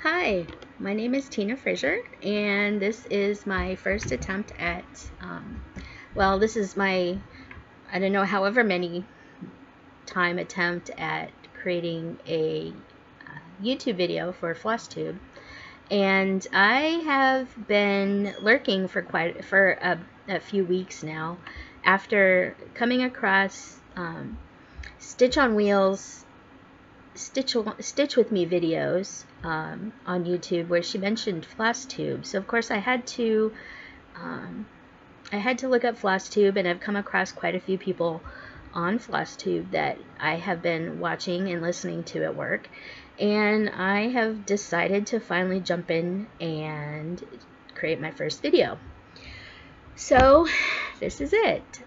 Hi, my name is Tina Fraser, and this is my first attempt at, well, this is my, I don't know, however many time attempt at creating a YouTube video for Flosstube. And I have been lurking for a few weeks now after coming across Stitch on Wheels Stitch with Me videos on YouTube where she mentioned Flosstube. So of course I had to look up Flosstube, and I've come across quite a few people on Flosstube that I have been watching and listening to at work, and I have decided to finally jump in and create my first video. So this is it.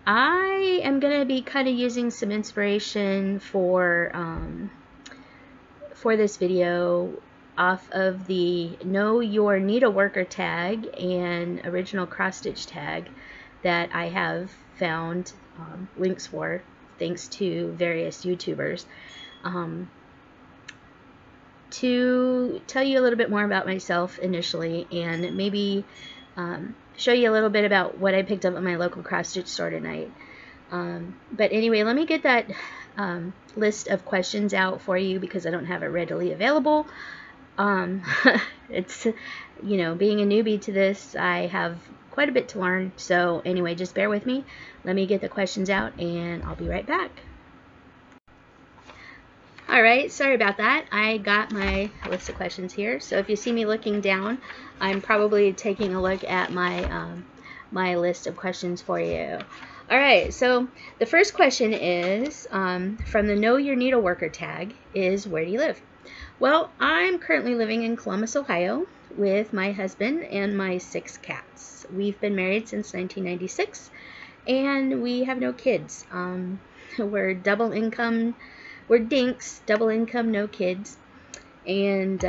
I am going to be kind of using some inspiration for this video off of the Know Your Needleworker tag and original cross stitch tag that I have found links for thanks to various YouTubers. To tell you a little bit more about myself initially, and maybe show you a little bit about what I picked up at my local cross stitch store tonight. But anyway, let me get that list of questions out for you because I don't have it readily available. It's, you know, being a newbie to this, I have quite a bit to learn. So anyway, just bear with me. Let me get the questions out and I'll be right back. Alright, sorry about that. I got my list of questions here. So if you see me looking down, I'm probably taking a look at my my list of questions for you. Alright, so the first question is from the Know Your Needleworker tag is, where do you live? Well, I'm currently living in Columbus, Ohio with my husband and my 6 cats. We've been married since 1996 and we have no kids. We're double income. We're dinks, double income, no kids, and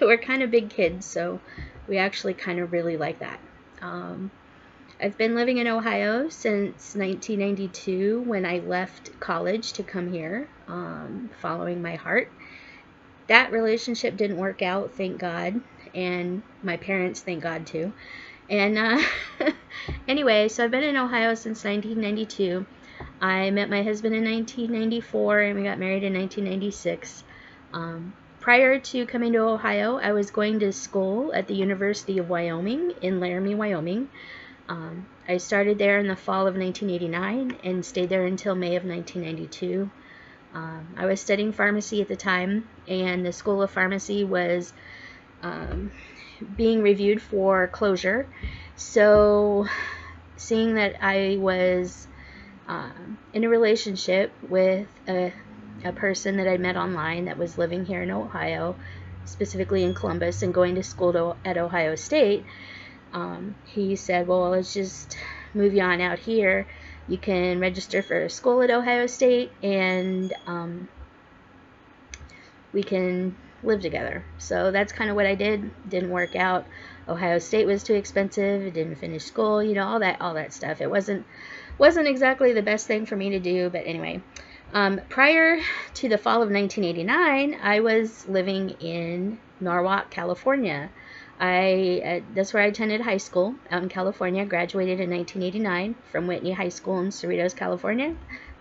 we're kind of big kids, so we actually kind of really like that. I've been living in Ohio since 1992 when I left college to come here, following my heart. That relationship didn't work out, thank God, and my parents, thank God, too. And anyway, so I've been in Ohio since 1992. I met my husband in 1994 and we got married in 1996. Prior to coming to Ohio, I was going to school at the University of Wyoming in Laramie, Wyoming. I started there in the fall of 1989 and stayed there until May of 1992. I was studying pharmacy at the time, and the School of Pharmacy was being reviewed for closure. So seeing that I was in a relationship with a person that I met online that was living here in Ohio, specifically in Columbus, and going to school at Ohio State, he said, well, let's just move you on out here. You can register for school at Ohio State and we can live together. So that's kind of what I did. Didn't work out. Ohio State was too expensive. I didn't finish school, you know, all that stuff. It wasn't exactly the best thing for me to do, but anyway. Prior to the fall of 1989, I was living in Norwalk, California. That's where I attended high school, out in California. Graduated in 1989 from Whitney High School in Cerritos, California.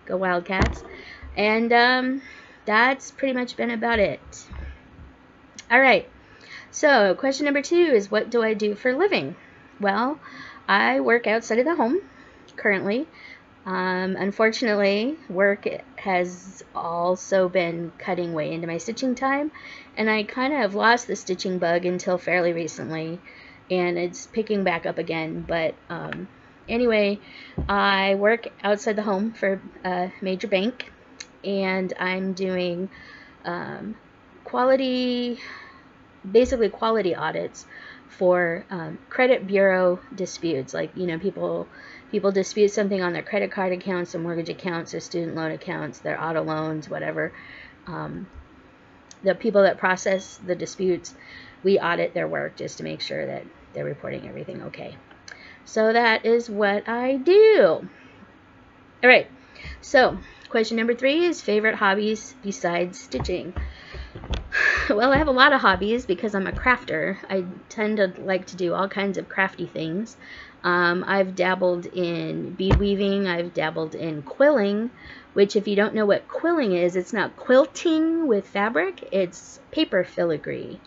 Go Wildcats. And that's pretty much been about it. All right. So question number 2 is, what do I do for a living? Well, I work outside of the home currently. Unfortunately, work has also been cutting way into my stitching time, and I kind of lost the stitching bug until fairly recently, and it's picking back up again. But anyway, I work outside the home for a major bank, and I'm doing basically quality audits for credit bureau disputes. Like, you know, people dispute something on their credit card accounts, their mortgage accounts, their student loan accounts, their auto loans, whatever. The people that process the disputes, we audit their work just to make sure that they're reporting everything okay. So that is what I do. All right, so question number 3 is favorite hobbies besides stitching. well, I have a lot of hobbies because I'm a crafter. I tend to like to do all kinds of crafty things. I've dabbled in bead weaving. I've dabbled in quilling, which if you don't know what quilling is, it's not quilting with fabric. It's paper filigree.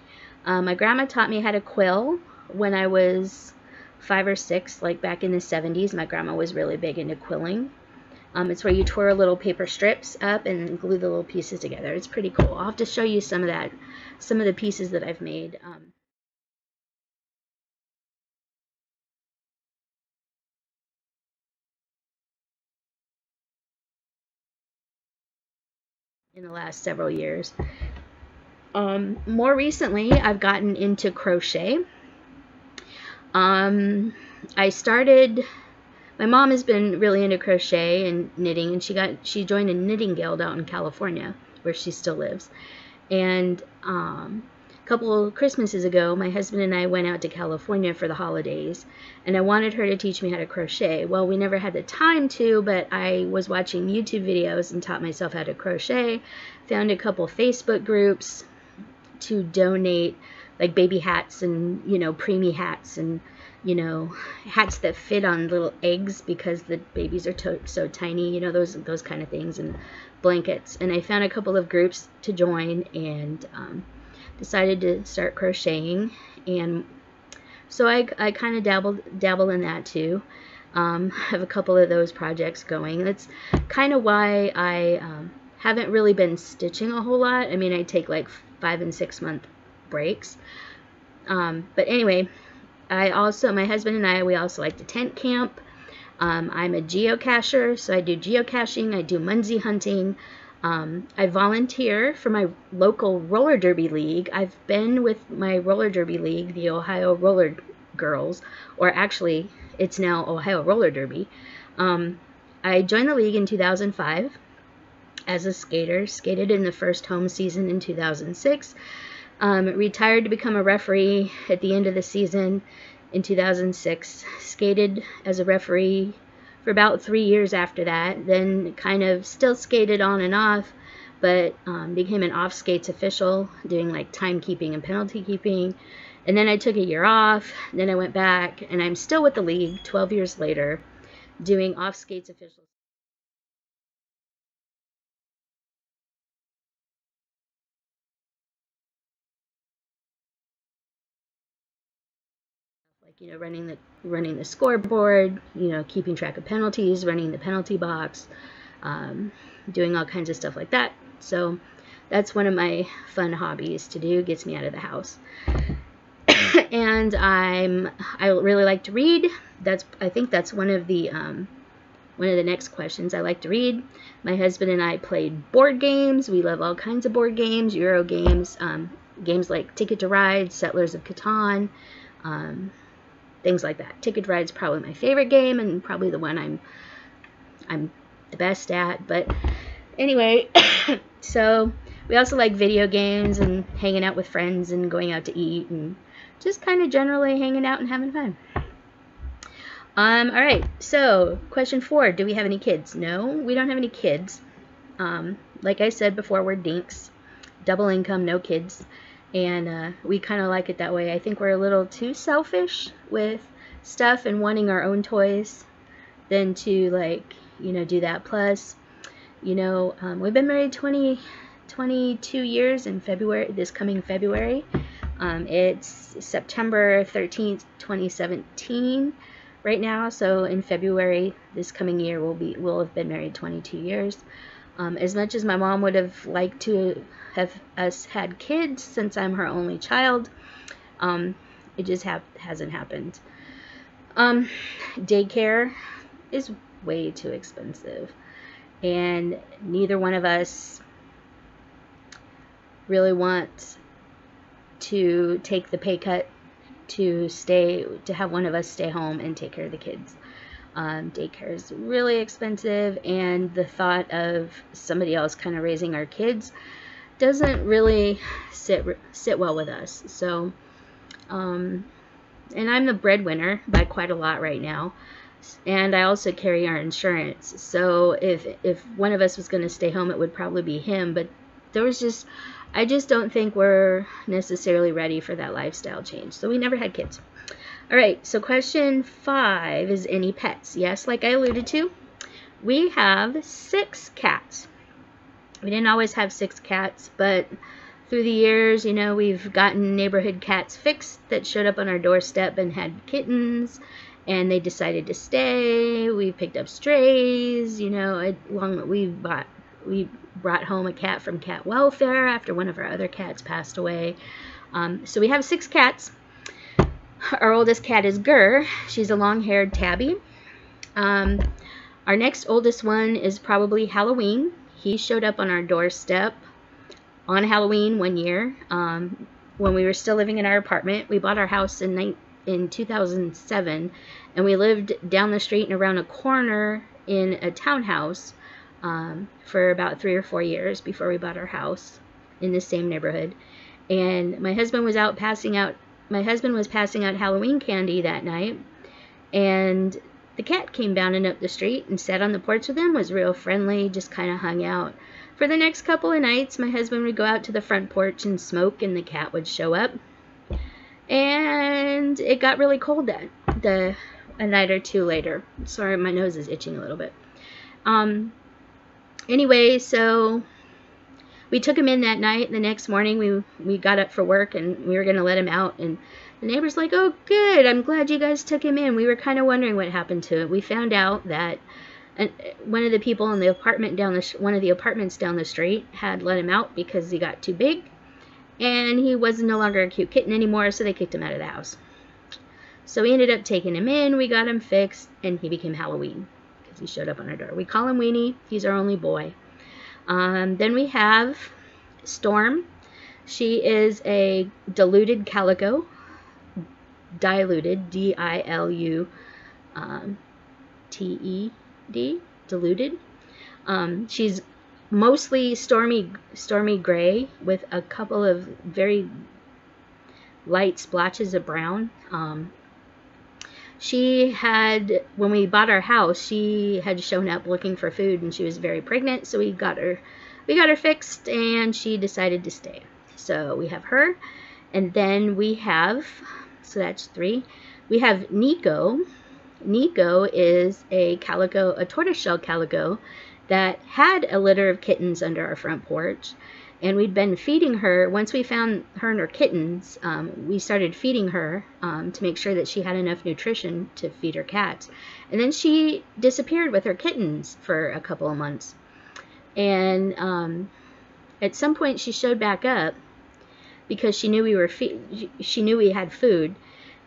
My grandma taught me how to quill when I was 5 or 6, like back in the 70s. My grandma was really big into quilling. It's where you twirl little paper strips up and glue the little pieces together. It's pretty cool. I'll have to show you some of the pieces that I've made. In the last several years. More recently, I've gotten into crochet. I started. My mom has been really into crochet and knitting, and she joined a knitting guild out in California, where she still lives. And a couple of Christmases ago, my husband and I went out to California for the holidays, and I wanted her to teach me how to crochet. Well, we never had the time to, but I was watching YouTube videos and taught myself how to crochet. Found a couple Facebook groups to donate, like baby hats and, preemie hats and, hats that fit on little eggs because the babies are so tiny, those kind of things, and blankets. And I found a couple of groups to join and decided to start crocheting. And so I kind of dabble in that too. Have a couple of those projects going. That's kind of why I haven't really been stitching a whole lot. I mean, I take like 5 and 6 month breaks. But anyway, my husband and I, we also like to tent camp. I'm a geocacher, so I do geocaching, I do Munzie hunting. I volunteer for my local roller derby league. I've been with my roller derby league, the Ohio Roller Girls, or actually, it's now Ohio Roller Derby. I joined the league in 2005 as a skater, skated in the first home season in 2006. Retired to become a referee at the end of the season in 2006. Skated as a referee for about 3 years after that. Then kind of still skated on and off, but became an off skates official, doing like timekeeping and penalty keeping. And then I took a year off. Then I went back, and I'm still with the league 12 years later, doing off skates official. Like, running the scoreboard, keeping track of penalties, running the penalty box, doing all kinds of stuff like that. So that's one of my fun hobbies to do. Gets me out of the house. And I really like to read. I think that's one of the next questions. I like to read. My husband and I played board games. We love all kinds of board games, Euro games, games like Ticket to Ride, Settlers of Catan, things like that. Ticket to Ride is probably my favorite game and probably the one I'm the best at. But anyway, so we also like video games and hanging out with friends and going out to eat and just kind of generally hanging out and having fun. All right, so question 4, do we have any kids? No, we don't have any kids. Like I said before, we're dinks, double income, no kids, and we kind of like it that way. I think we're a little too selfish with stuff and wanting our own toys than to do that. Plus, we've been married 22 years in February, this coming February. It's September 13th, 2017 right now, so in February this coming year we'll have been married 22 years. As much as my mom would have liked to have us had kids, since I'm her only child, it just hasn't happened. Daycare is way too expensive, and neither one of us really want to take the pay cut to have one of us stay home and take care of the kids. Daycare is really expensive, and the thought of somebody else kind of raising our kids doesn't really sit well with us. So, and I'm the breadwinner by quite a lot right now, and I also carry our insurance. So if one of us was going to stay home, it would probably be him, but I just don't think we're necessarily ready for that lifestyle change. So we never had kids. All right, so question 5 is any pets? Yes, like I alluded to, we have 6 cats. We didn't always have 6 cats, but through the years, you know, we've gotten neighborhood cats fixed that showed up on our doorstep and had kittens, and they decided to stay. We picked up strays, you know, we brought home a cat from cat welfare after one of our other cats passed away. So we have 6 cats. Our oldest cat is Gur. She's a long-haired tabby. Our next oldest one is probably Halloween. He showed up on our doorstep on Halloween one year when we were still living in our apartment. We bought our house in 2007, and we lived down the street and around a corner in a townhouse for about 3 or 4 years before we bought our house in the same neighborhood. And my husband was passing out Halloween candy that night, and the cat came bounding up the street and sat on the porch with him, was real friendly, just kind of hung out. For the next couple of nights, my husband would go out to the front porch and smoke, and the cat would show up. And it got really cold a night or 2 later. Sorry, my nose is itching a little bit. Anyway, so we took him in that night. The next morning, we got up for work, and we were going to let him out, and the neighbor's like, "Oh, good, I'm glad you guys took him in. We were kind of wondering what happened to it." We found out that one of the people in the apartment one of the apartments down the street had let him out because he got too big, and he was no longer a cute kitten anymore, so they kicked him out of the house. So we ended up taking him in, we got him fixed, and he became Halloween because he showed up on our door. We call him Weenie. He's our only boy. Then we have Storm. She is a diluted calico. Diluted, D-I-L-U-T-E-D, diluted. She's mostly stormy gray with a couple of very light splotches of brown. When we bought our house, she had shown up looking for food, and she was very pregnant, so we got her fixed, and she decided to stay. So we have her, and then we have, so that's 3. We have Nico. Nico is a tortoiseshell calico that had a litter of kittens under our front porch, and we'd been feeding her. Once we found her and her kittens, we started feeding her to make sure that she had enough nutrition to feed her cats. And then she disappeared with her kittens for a couple of months. And at some point she showed back up because she knew we had food.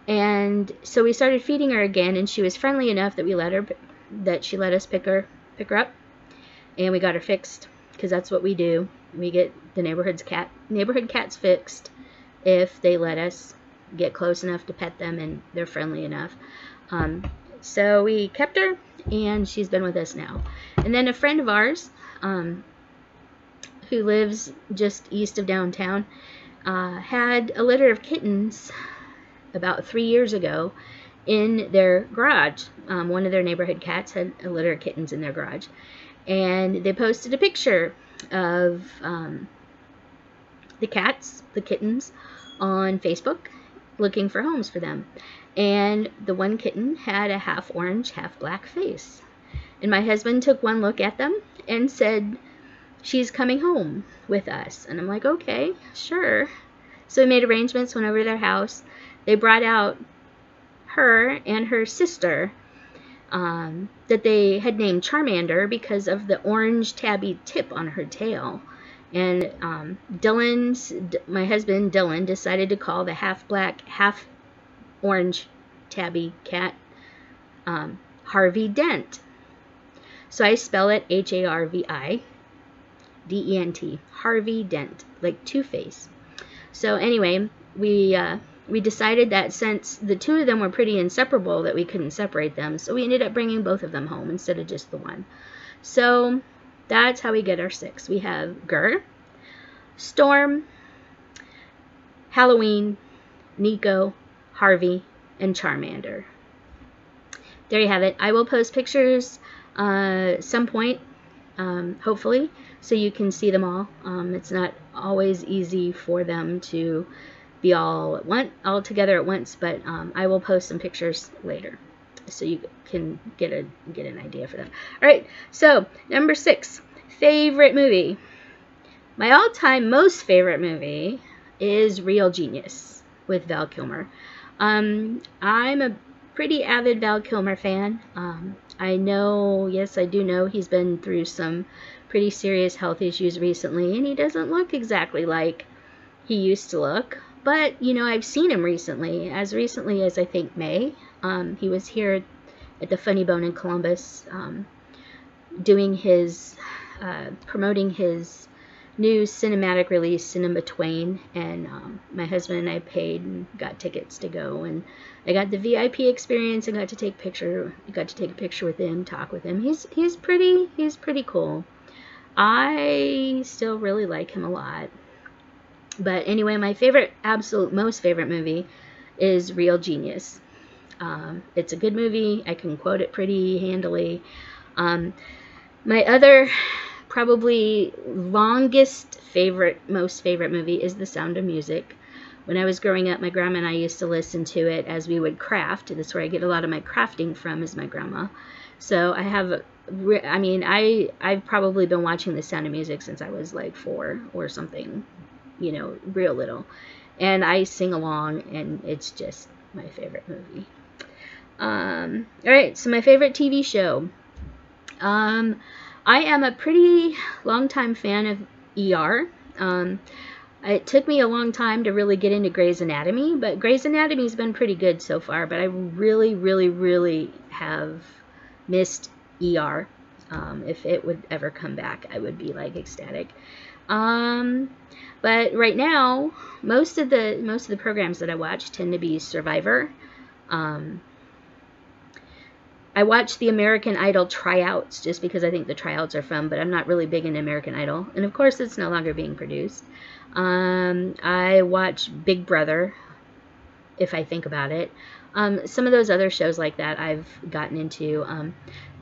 And so we started feeding her again, and she was friendly enough that she let us pick her up, and we got her fixed, because that's what we do. We get the neighborhood cats fixed if they let us get close enough to pet them and they're friendly enough. So we kept her, and she's been with us now. And then a friend of ours who lives just east of downtown had a litter of kittens about 3 years ago in their garage. One of their neighborhood cats had a litter of kittens in their garage, and they posted a picture of the kittens on Facebook, looking for homes for them. And the one kitten had a half orange, half black face. And my husband took one look at them and said, "She's coming home with us." And I'm like, "Okay, sure." So we made arrangements, went over to their house. They brought out her and her sister that they had named Charmander because of the orange tabby tip on her tail. And my husband Dylan decided to call the half black, half orange tabby cat Harvey Dent. So I spell it Harvident, Harvey Dent, like Two-Face. So anyway, we decided that since the 2 of them were pretty inseparable, that we couldn't separate them, so we ended up bringing both of them home instead of just the one. So that's how we get our 6. We have Gur, Storm, Halloween, Nico, Harvey, and Charmander. There you have it. I will post pictures some point hopefully, so you can see them all. It's not always easy for them to be all together at once, but I will post some pictures later so you can get an idea for them. All right, so number 6, favorite movie. My all-time most favorite movie is Real Genius with Val Kilmer. I'm a pretty avid Val Kilmer fan. I know, yes, I do know he's been through some pretty serious health issues recently, and he doesn't look exactly like he used to look. But, you know, I've seen him recently as I think May. He was here at the Funny Bone in Columbus doing his, promoting his new cinematic release, Cinema Twain, and my husband and I paid and got tickets to go, and I got the VIP experience and got to take a picture with him, talk with him. He's pretty cool. I still really like him a lot. But anyway, my most favorite movie is Real Genius. It's a good movie. I can quote it pretty handily. My other probably most favorite movie is The Sound of Music. When I was growing up, my grandma and I used to listen to it as we would craft. That's where I get a lot of my crafting from, is my grandma. So I've probably been watching The Sound of Music since I was like 4 or something, you know, real little. And I sing along, and it's just my favorite movie. Alright, so my favorite TV show. I am a pretty long-time fan of ER. It took me a long time to really get into Grey's Anatomy, but Grey's Anatomy's been pretty good so far, but I really, really, really have missed ER. If it would ever come back, I would be like ecstatic. But right now, most of the programs that I watch tend to be Survivor. I watch the American Idol tryouts just because I think the tryouts are fun, but I'm not really big into American Idol. And of course, it's no longer being produced. I watch Big Brother, if I think about it. Some of those other shows like that I've gotten into.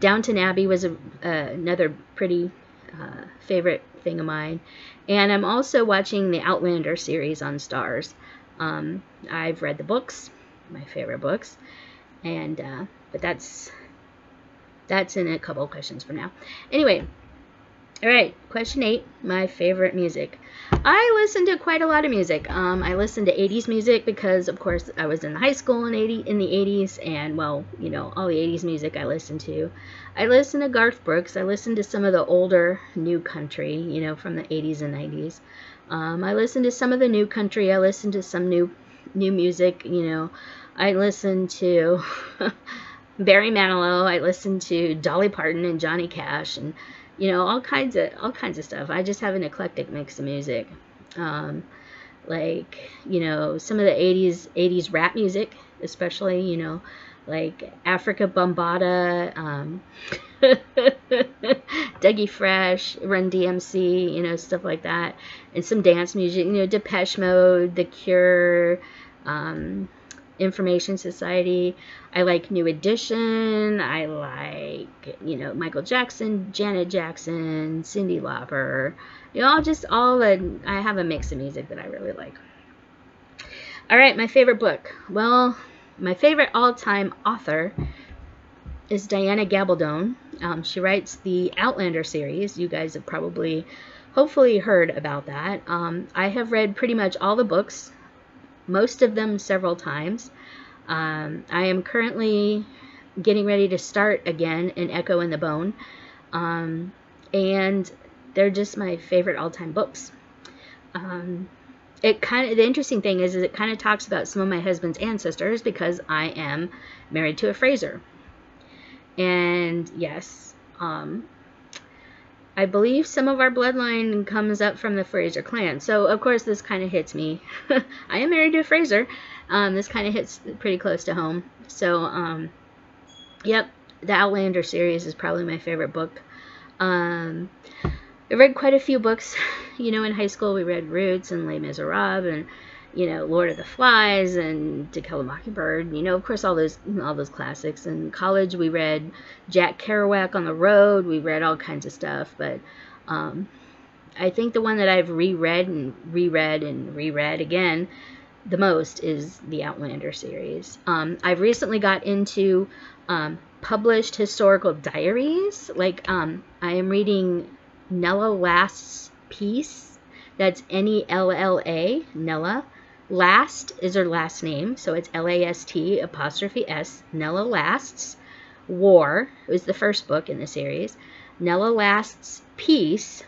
Downton Abbey was another pretty favorite thing of mine. And I'm also watching the Outlander series on Starz. I've read the books, my favorite books. And but that's in a couple of questions from now. Anyway, all right, question 8, my favorite music. I listen to quite a lot of music. I listen to 80s music because, of course, I was in high school in the 80s, and, well, you know, all the 80s music I listen to. I listen to Garth Brooks. I listen to some of the older new country, you know, from the 80s and 90s. I listen to some of the new country. I listen to some new music, you know. I listen to Barry Manilow. I listen to Dolly Parton and Johnny Cash, and you know, all kinds of stuff. I just have an eclectic mix of music. Like, you know, some of the 80s rap music, especially, you know, like Africa Bambaataa, Dougie Fresh, Run DMC, you know, stuff like that. And some dance music, you know, Depeche Mode, The Cure, Information Society. I like New Edition. I like, you know, Michael Jackson, Janet Jackson, Cyndi Lauper. You know, I have a mix of music that I really like. All right, my favorite book. Well, my favorite all-time author is Diana Gabaldon. She writes the Outlander series. You guys have hopefully heard about that. I have read pretty much all the books, most of them several times. I am currently getting ready to start again in Echo and the Bone, and they're just my favorite all-time books. The interesting thing is it kind of talks about some of my husband's ancestors, because I am married to a Fraser, and yes, I believe some of our bloodline comes up from the Fraser clan. So, of course, this kind of hits me. I am married to a Fraser. This kind of hits pretty close to home. So, yep, the Outlander series is probably my favorite book. I read quite a few books. You know, in high school we read Roots and Les Miserables, and, you know, Lord of the Flies and To Kill a Mockingbird, you know, of course, all those classics. In college, we read Jack Kerouac on the road. We read all kinds of stuff, but I think the one that I've reread and reread again the most is the Outlander series. I've recently got into published historical diaries. Like I am reading Nella Last's piece. That's Nella. Nella Last is her last name, so it's LAST''S. Nella Last's War was the first book in the series. Nella Last's Peace,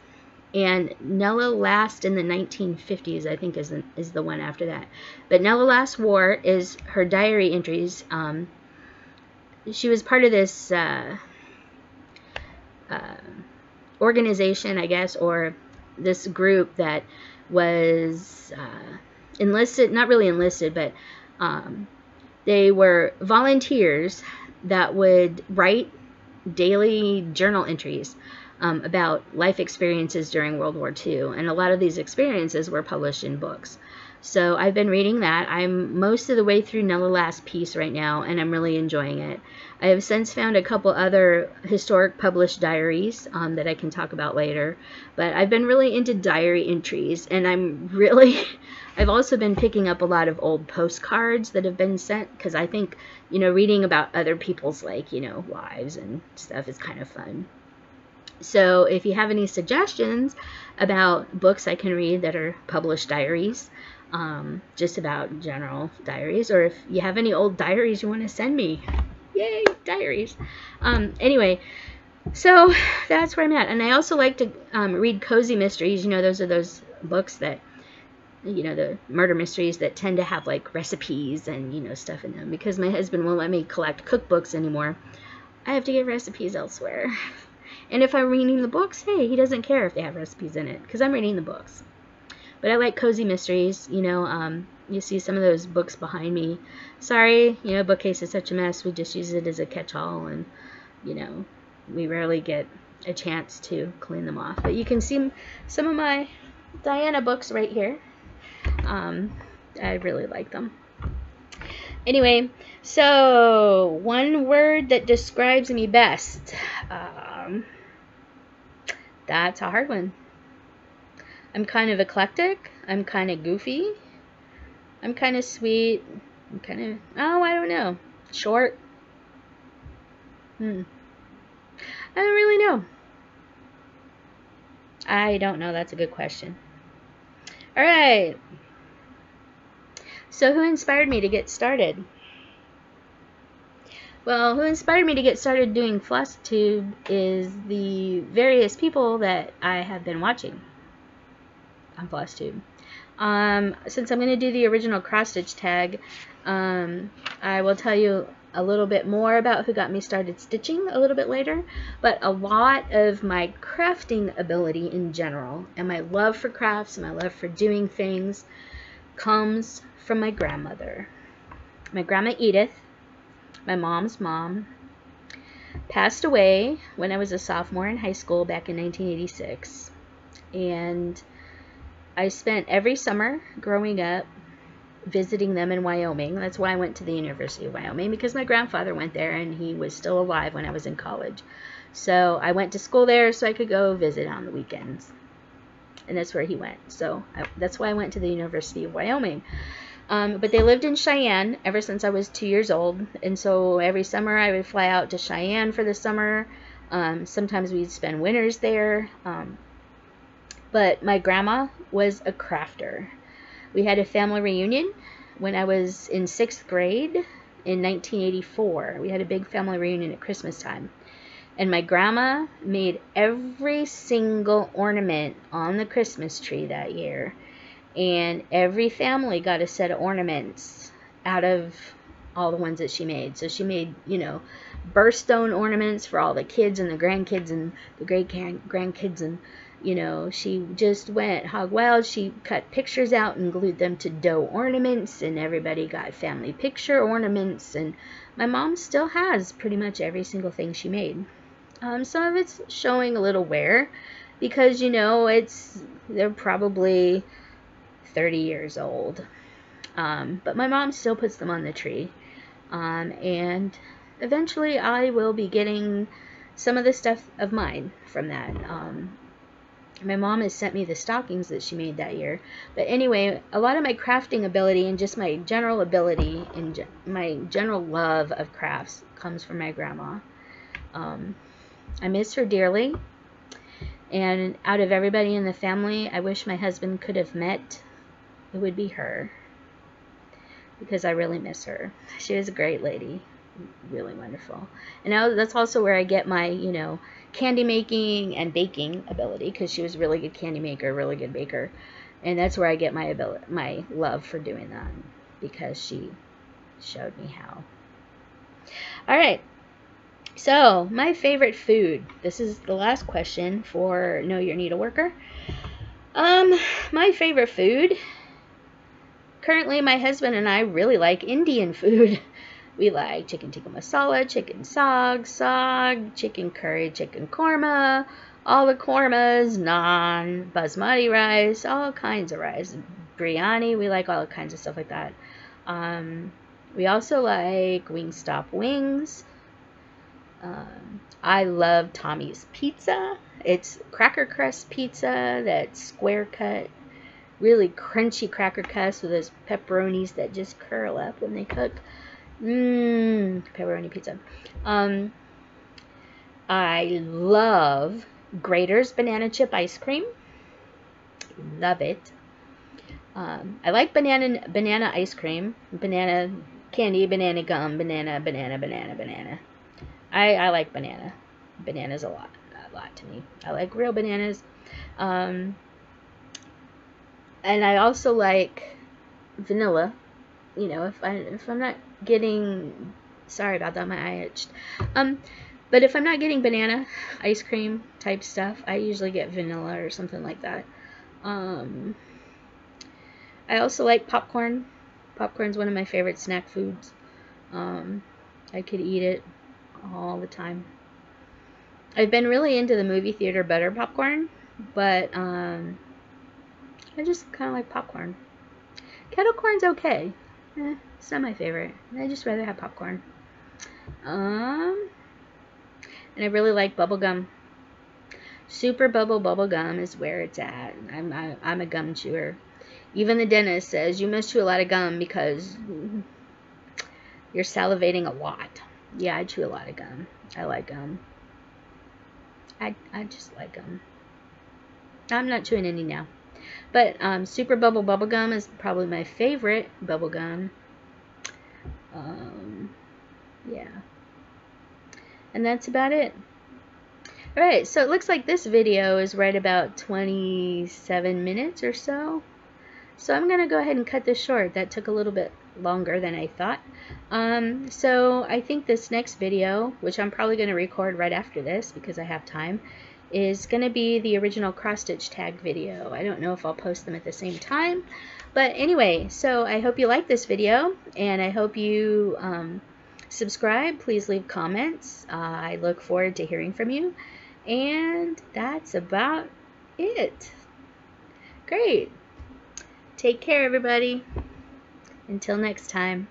and Nella Last in the 1950s, I think, is the one after that. But Nella Last's War is her diary entries. She was part of this organization, I guess, or this group that was enlisted, not really enlisted, but they were volunteers that would write daily journal entries about life experiences during World War II. And a lot of these experiences were published in books. So I've been reading that. I'm most of the way through Nella Last's piece right now, and I'm really enjoying it. I have since found a couple other historic published diaries that I can talk about later. But I've been really into diary entries, and I've also been picking up a lot of old postcards that have been sent, because I think, you know, reading about other people's, like, you know, lives and stuff is kind of fun. So if you have any suggestions about books I can read that are published diaries, just about general diaries, or if you have any old diaries you want to send me, yay, diaries. Anyway, so that's where I'm at. And I also like to read cozy mysteries. You know, those are those books that, you know, the murder mysteries that tend to have like recipes and, you know, stuff in them. Because my husband won't let me collect cookbooks anymore, I have to get recipes elsewhere. And if I'm reading the books, hey, he doesn't care if they have recipes in it, because I'm reading the books. But I like cozy mysteries. You know, you see some of those books behind me. Sorry, you know, bookcase is such a mess. We just use it as a catch-all, and, you know, we rarely get a chance to clean them off. But you can see some of my Diana books right here. I really like them. Anyway, so one word that describes me best. That's a hard one. I'm kind of eclectic. I'm kind of goofy. I'm kind of sweet. I'm kind of, I don't know. Short. I don't really know. I don't know. That's a good question. All right. So who inspired me to get started? Well, who inspired me to get started doing Flosstube is the various people that I have been watching on Flosstube. Since I'm going to do the original cross-stitch tag, I will tell you a little bit more about who got me started stitching a little bit later. But a lot of my crafting ability in general, and my love for crafts and my love for doing things, comes from my grandmother. My grandma Edith, my mom's mom, passed away when I was a sophomore in high school back in 1986. And I spent every summer growing up visiting them in Wyoming. That's why I went to the University of Wyoming, because my grandfather went there and he was still alive when I was in college. So I went to school there so I could go visit on the weekends. And that's where he went. So that's why I went to the University of Wyoming. But they lived in Cheyenne ever since I was 2 years old. And so every summer I would fly out to Cheyenne for the summer. Sometimes we'd spend winters there. But my grandma was a crafter. We had a family reunion when I was in 6th grade in 1984. We had a big family reunion at Christmas time. And my grandma made every single ornament on the Christmas tree that year. And every family got a set of ornaments out of all the ones that she made. So she made, you know, birthstone ornaments for all the kids and the grandkids and the great-grandkids. And, you know, she just went hog wild. She cut pictures out and glued them to dough ornaments. And everybody got family picture ornaments. And my mom still has pretty much every single thing she made. Some of it's showing a little wear because, you know, they're probably 30 years old. But my mom still puts them on the tree. And eventually I will be getting some of the stuff of mine from that. My mom has sent me the stockings that she made that year. But anyway, a lot of my crafting ability and just my general ability and my general love of crafts comes from my grandma. I miss her dearly. And out of everybody in the family, I wish my husband could have met. It would be her. Because I really miss her. She was a great lady. Really wonderful. And now that's also where I get my, you know, candy making and baking ability, because she was a really good candy maker, really good baker. And that's where I get my ability, my love for doing that, because she showed me how. All right. So, my favorite food. This is the last question for Know Your Needleworker. My favorite food. Currently, my husband and I really like Indian food. We like chicken tikka masala, chicken saag, chicken curry, chicken korma, all the kormas, naan, basmati rice, all kinds of rice, biryani. We like all kinds of stuff like that. We also like Wingstop wings. I love Tommy's pizza. It's cracker crust pizza that's square cut, really crunchy cracker crust with those pepperonis that just curl up when they cook. Pepperoni pizza. I love Grater's banana chip ice cream. Love it. I like banana ice cream, banana candy, banana gum, banana. I like banana. Bananas a lot to me. I like real bananas. And I also like vanilla. You know, if I'm not getting, sorry about that, my eye itched. But if I'm not getting banana ice cream type stuff, I usually get vanilla or something like that. I also like popcorn. Popcorn's one of my favorite snack foods. I could eat it all the time. I've been really into the movie theater butter popcorn, but I just kind of like popcorn. Kettle corn's okay. It's not my favorite. I just rather have popcorn. And I really like bubble gum. Super bubble gum is where it's at. I'm a gum chewer. Even the dentist says you must chew a lot of gum because you're salivating a lot. Yeah, I chew a lot of gum. I like gum. I just like gum. I'm not chewing any now. But super bubble gum is probably my favorite bubble gum. Yeah. And that's about it. Alright, so it looks like this video is right about 27 minutes or so. So I'm going to go ahead and cut this short. That took a little bit longer than I thought. So I think this next video, which I'm probably going to record right after this because I have time, is going to be the original cross-stitch tag video. I don't know if I'll post them at the same time. But anyway, so I hope you like this video, and I hope you subscribe. Please leave comments. I look forward to hearing from you. And that's about it. Great. Take care, everybody. Until next time.